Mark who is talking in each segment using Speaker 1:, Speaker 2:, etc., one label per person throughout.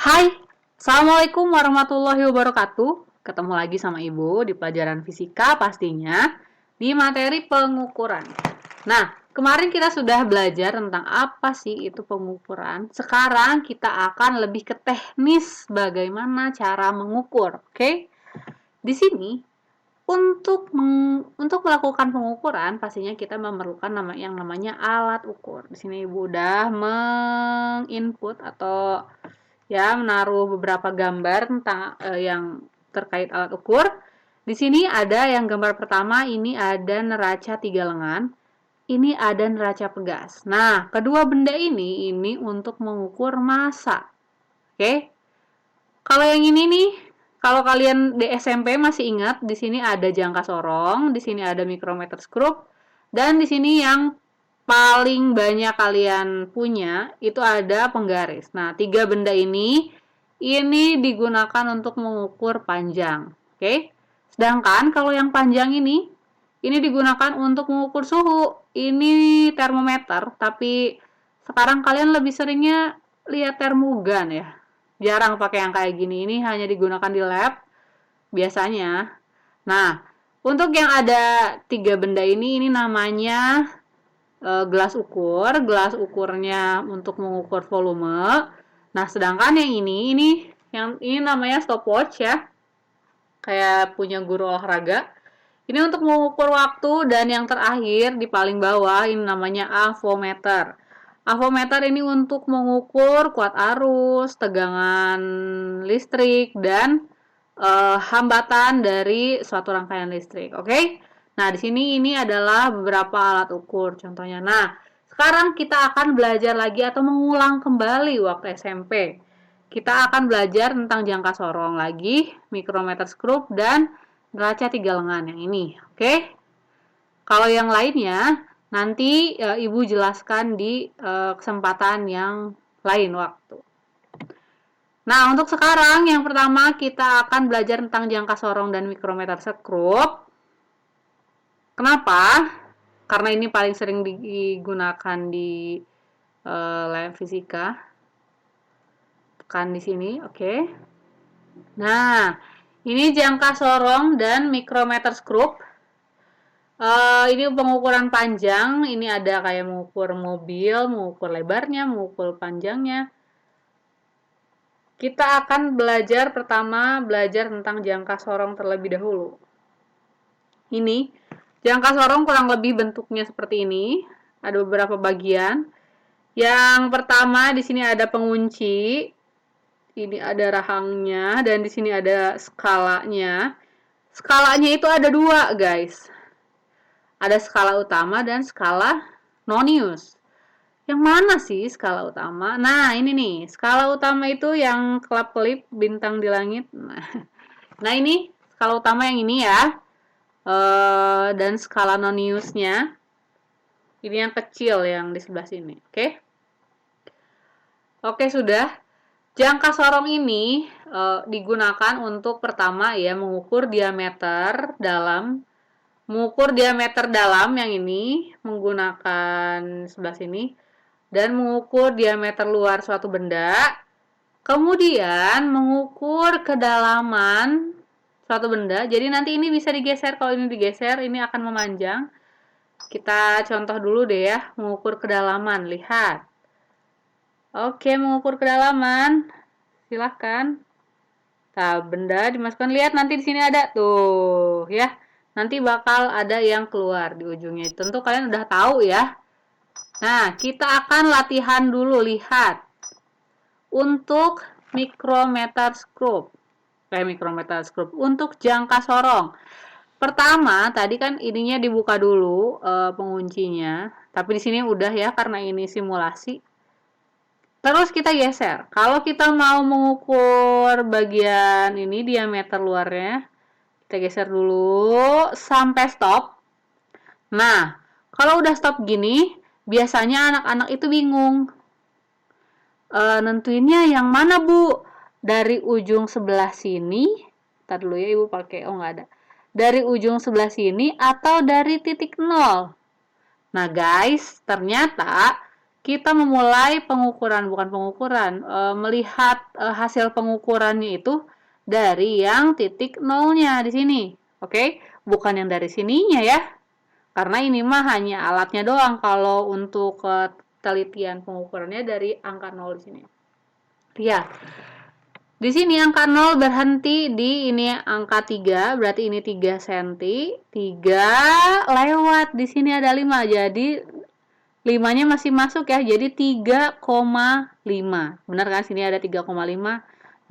Speaker 1: Hai, Assalamualaikum warahmatullahi wabarakatuh. Ketemu lagi sama Ibu di pelajaran fisika pastinya, di materi pengukuran. Nah, kemarin kita sudah belajar tentang apa sih itu pengukuran. Sekarang kita akan lebih ke teknis bagaimana cara mengukur, oke? Di sini, untuk melakukan pengukuran, pastinya kita memerlukan yang namanya alat ukur. Di sini Ibu udah menginput atau ya menaruh beberapa gambar tentang yang terkait alat ukur. Di sini ada yang gambar pertama, ini ada neraca 3 lengan, ini ada neraca pegas. Nah, kedua benda ini untuk mengukur massa. Oke. Kalau yang ini nih, kalau kalian di SMP masih ingat, di sini ada jangka sorong, di sini ada micrometer screw, dan di sini yang paling banyak kalian punya itu ada penggaris. Nah, tiga benda ini digunakan untuk mengukur panjang. Oke. Sedangkan kalau yang panjang ini digunakan untuk mengukur suhu. Ini termometer, tapi sekarang kalian lebih seringnya lihat termogan ya. Jarang pakai yang kayak gini. Ini hanya digunakan di lab biasanya. Nah, untuk yang ada tiga benda ini namanya gelas ukur. Gelas ukurnya untuk mengukur volume. Nah, sedangkan yang ini namanya stopwatch ya. Kayak punya guru olahraga. Ini untuk mengukur waktu, dan yang terakhir di paling bawah ini namanya avometer. Avometer ini untuk mengukur kuat arus, tegangan listrik, dan hambatan dari suatu rangkaian listrik. Oke? Nah, di sini ini adalah beberapa alat ukur contohnya. Nah, sekarang kita akan belajar lagi atau mengulang kembali waktu SMP. Kita akan belajar tentang jangka sorong lagi, micrometer screw, dan neraca 3 lengan yang ini. Oke? Kalau yang lainnya nanti Ibu jelaskan di kesempatan yang lain waktu. Nah, untuk sekarang yang pertama kita akan belajar tentang jangka sorong dan micrometer screw. Kenapa? Karena ini paling sering digunakan di lab fisika. Tekan di sini, oke. Nah, ini jangka sorong dan micrometer screw. Ini pengukuran panjang. Ini ada kayak mengukur mobil, mengukur lebarnya, mengukur panjangnya. Kita akan belajar tentang jangka sorong terlebih dahulu. Ini jangka sorong kurang lebih bentuknya seperti ini. Ada beberapa bagian. Yang pertama di sini ada pengunci. Ini ada rahangnya, dan di sini ada skalanya. Skalanya itu ada dua, guys. Ada skala utama dan skala nonius. Yang mana sih skala utama? Nah, ini nih. Skala utama itu yang kelap-kelip bintang di langit. Nah, ini skala utama yang ini ya. Dan skala noniusnya ini yang kecil yang di sebelah sini. Oke? Oke, sudah. Jangka sorong ini digunakan untuk pertama ya mengukur diameter dalam. Mengukur diameter dalam yang ini menggunakan sebelah sini, dan mengukur diameter luar suatu benda. Kemudian mengukur kedalaman suatu benda. Jadi nanti ini bisa digeser. Kalau ini digeser, ini akan memanjang. Kita contoh dulu deh ya, mengukur kedalaman. Lihat. Oke, mengukur kedalaman. Silahkan. Nah, benda dimasukkan. Lihat nanti di sini ada tuh ya. Nanti bakal ada yang keluar di ujungnya. Tentu kalian udah tahu ya. Nah, kita akan latihan dulu. Lihat. Untuk micrometer screw. Untuk jangka sorong. Pertama, tadi kan ininya dibuka dulu penguncinya. Tapi di sini udah ya karena ini simulasi. Terus kita geser. Kalau kita mau mengukur bagian ini diameter luarnya, kita geser dulu sampai stop. Nah, kalau udah stop gini, biasanya anak-anak itu bingung. Nentuinnya yang mana, Bu? Dari ujung sebelah sini. Ntar dulu ya, Ibu pakai. Oh, nggak ada. Dari ujung sebelah sini atau dari titik 0. Nah, guys, ternyata kita memulai pengukuran, bukan pengukuran, melihat hasil pengukurannya itu dari yang titik nolnya di sini. Oke, bukan yang dari sininya ya. Karena ini mah hanya alatnya doang kalau untuk telitian pengukurannya dari angka 0 di sini. Ya. Di sini angka 0 berhenti di ini angka 3, berarti ini 3 cm. 3 lewat, di sini ada 5. Jadi 5-nya masih masuk ya. Jadi 3,5. Benar kan? Sini ada 3,5.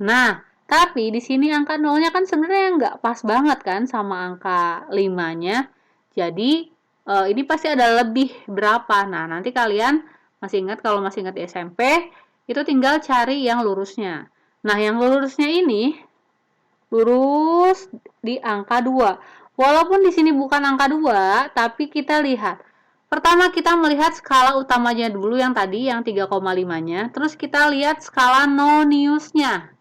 Speaker 1: Nah, tapi di sini angka 0-nya kan sebenarnya nggak pas banget kan sama angka 5-nya. Jadi ini pasti ada lebih berapa. Nah, nanti kalian masih ingat, kalau masih ingat di SMP, itu tinggal cari yang lurusnya. Nah, yang lurusnya ini lurus di angka 2. Walaupun di sini bukan angka 2, tapi kita lihat. Pertama kita melihat skala utamanya dulu yang tadi, yang 3,5-nya. Terus kita lihat skala noniusnya.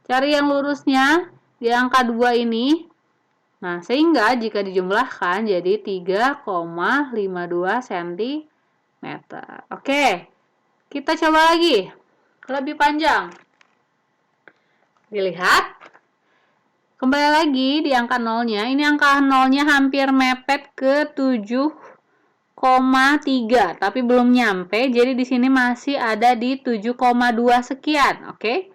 Speaker 1: Cari yang lurusnya di angka 2 ini. Nah, sehingga jika dijumlahkan jadi 3,52 cm. Oke, kita coba lagi. Lebih panjang. Dilihat. Kembali lagi di angka 0-nya. Ini angka 0-nya hampir mepet ke 7,3, tapi belum nyampe. Jadi di sini masih ada di 7,2 sekian, oke?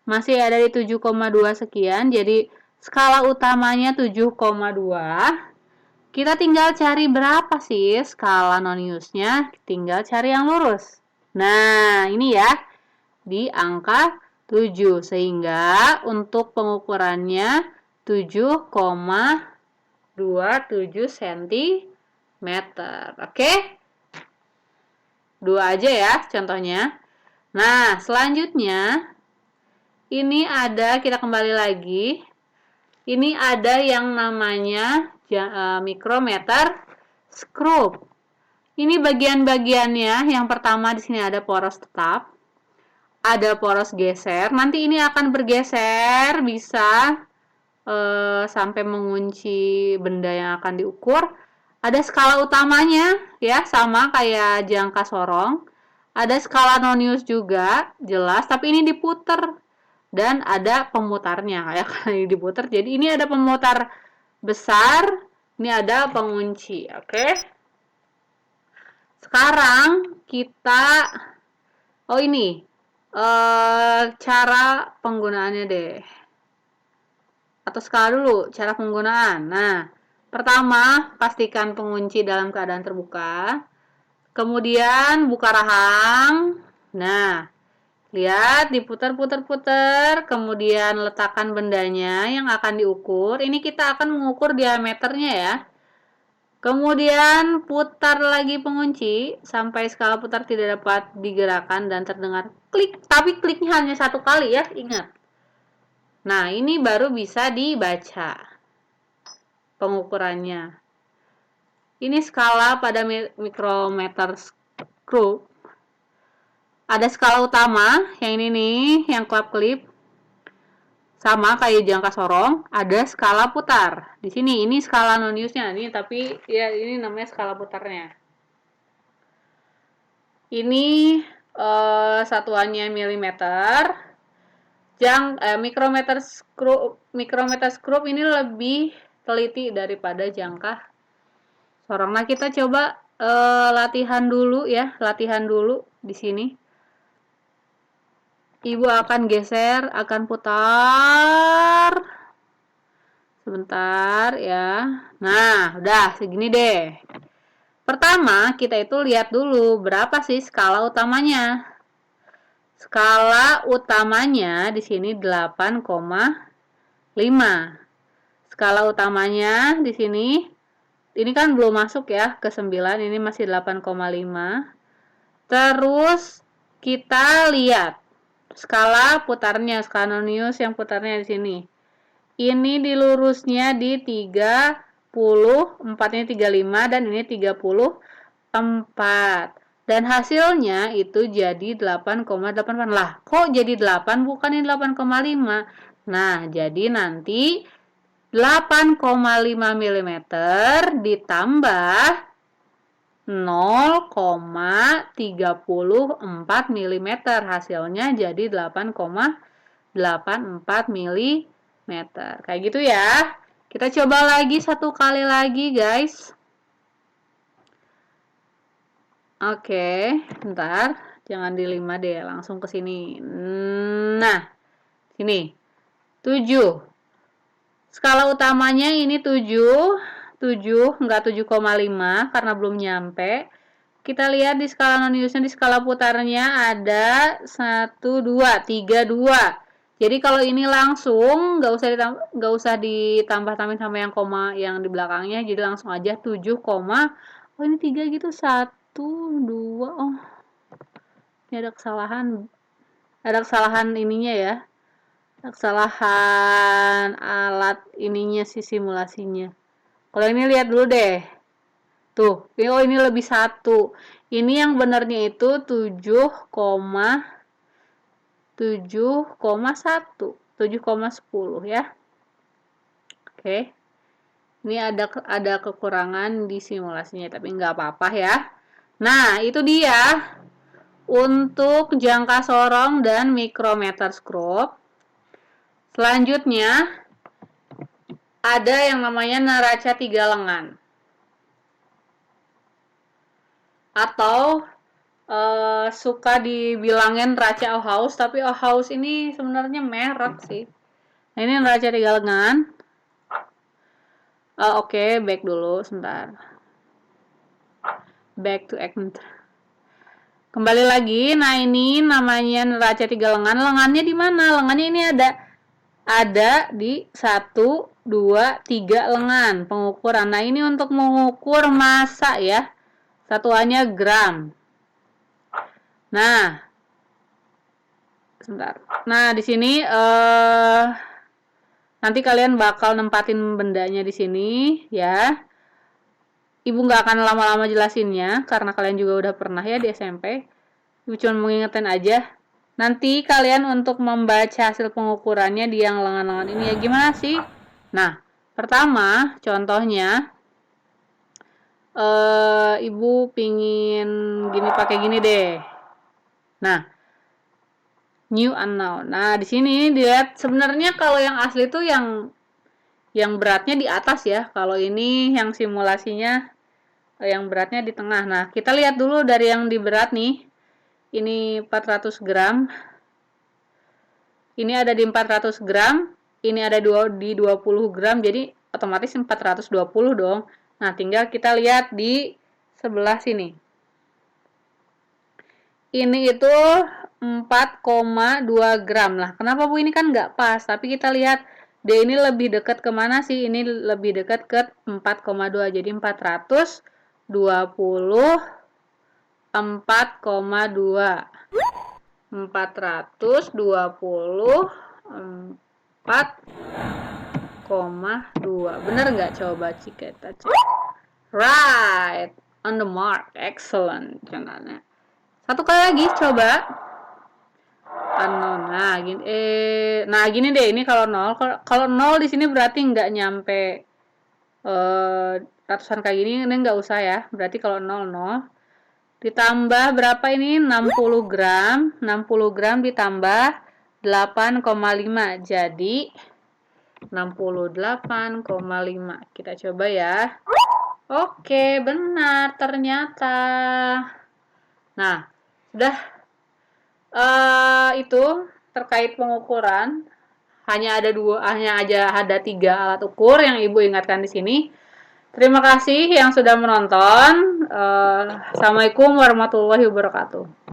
Speaker 1: Masih ada di 7,2 sekian. Jadi skala utamanya 7,2. Kita tinggal cari berapa sih skala noniusnya, tinggal cari yang lurus. Nah, ini ya, di angka 7, sehingga untuk pengukurannya 7,27 cm. Oke? 2 aja ya contohnya. Nah, selanjutnya ini ada, kita kembali lagi. Ini ada yang namanya mikrometer skrup. Ini bagian-bagiannya. Yang pertama di sini ada poros tetap, ada poros geser. Nanti ini akan bergeser, bisa sampai mengunci benda yang akan diukur. Ada skala utamanya, ya, sama kayak jangka sorong. Ada skala nonius juga, jelas, tapi ini diputer. Dan ada pemutarnya, ya, karena ini diputer. Jadi ini ada pemutar besar, ini ada pengunci, oke? Sekarang kita, ini cara penggunaannya deh. Atau skala dulu, cara penggunaan. Nah, pertama, pastikan pengunci dalam keadaan terbuka. Kemudian buka rahang. Nah, lihat, diputar-putar-putar, kemudian letakkan bendanya yang akan diukur. Ini kita akan mengukur diameternya ya. Kemudian putar lagi pengunci sampai skala putar tidak dapat digerakkan dan terdengar klik. Tapi kliknya hanya 1 kali ya, ingat. Nah, ini baru bisa dibaca pengukurannya. Ini skala pada mikrometer skrup. Ada skala utama, yang ini nih, yang klip-klip. Sama kayak jangka sorong, ada skala putar. Di sini, ini skala noniusnya, ini tapi ya ini namanya skala putarnya. Ini satuannya milimeter. Mikrometer skrup ini lebih teliti daripada jangka sorong. Nah, kita coba latihan dulu ya, latihan dulu di sini. Ibu akan geser, akan putar. Sebentar ya. Nah, udah segini deh. Pertama, kita itu lihat dulu berapa sih skala utamanya. Skala utamanya di sini 8,5. Skala utamanya di sini, ini kan belum masuk ya ke 9, ini masih 8,5. Terus kita lihat skala putarnya, skala nonius yang putarnya di sini. Ini di lurusnya di 30, 4-nya 35 dan ini 34. Dan hasilnya itu jadi 8,8. Lah, kok jadi 8 bukan ini 8,5? Nah, jadi nanti 8,5 mm ditambah 0,34 mm. Hasilnya jadi 8,84 mm. Kayak gitu ya. Kita coba lagi satu kali lagi, guys. Oke, bentar. Jangan di 5 deh, langsung ke sini. Nah, sini. 7. Skala utamanya ini 7, enggak 7,5 karena belum nyampe. Kita lihat di skala non-Newton, di skala putarnya ada 1, 2, 3, 2. Jadi kalau ini langsung nggak usah ditambah-tambahin sama yang koma yang di belakangnya, jadi langsung aja 7, oh ini 3 gitu, 1, 2, oh ini ada kesalahan ininya ya, ada kesalahan alat ininya sih, simulasinya. Kalau ini lihat dulu deh, tuh, oh ini lebih 1. Ini yang benernya itu 7,10 ya. Oke. Ini ada kekurangan di simulasinya, tapi nggak apa-apa ya. Nah, itu dia untuk jangka sorong dan micrometer scope. Selanjutnya ada yang namanya neraca 3 lengan. Atau suka dibilangin neraca Ohaus, tapi Ohaus ini sebenarnya merek sih. Nah, ini neraca 3 lengan. Oke, back dulu sebentar. Back to act. Kembali lagi. Nah, ini namanya neraca 3 lengan. Lengannya di mana? Lengannya ini ada di 1, 2, 3 lengan pengukuran. Nah, ini untuk mengukur massa ya. Satuannya gram. Nah, sebentar. Nah, di sini nanti kalian bakal nempatin bendanya di sini ya. Ibu nggak akan lama-lama jelasinnya karena kalian juga udah pernah ya di SMP. Ibu cuma mengingatkan aja. Nanti kalian untuk membaca hasil pengukurannya di yang lengan-lengan ini ya gimana sih? Nah, pertama contohnya ibu pingin gini, pakai gini deh. Nah, new unknown. Nah, di sini dilihat sebenarnya kalau yang asli itu yang beratnya di atas ya. Kalau ini yang simulasinya yang beratnya di tengah. Nah, kita lihat dulu dari yang di berat nih. Ini 400 gram. Ini ada di 400 gram. Ini ada di 20 gram. Jadi otomatis 420 dong. Nah, tinggal kita lihat di sebelah sini. Ini itu 4,2 gram. Nah, kenapa Bu ini kan nggak pas? Tapi kita lihat dia ini lebih dekat kemana sih? Ini lebih dekat ke 4,2. Jadi 420 4,2. 424,2. Bener nggak? Coba kita cek. Right, on the mark, excellent. Contohnya. Satu kali lagi coba. Nah, gini, gini deh. Ini kalau 0, kalau 0 di sini berarti nggak nyampe ratusan kayak gini. Ini nggak usah ya. Berarti kalau 0 ditambah berapa ini? 60 gram. 60 gram ditambah 8,5. Jadi 68,5. Kita coba ya. Oke, benar ternyata. Nah, sudah itu terkait pengukuran. Hanya ada 3 alat ukur yang Ibu ingatkan di sini. Terima kasih yang sudah menonton. Assalamualaikum warahmatullahi wabarakatuh.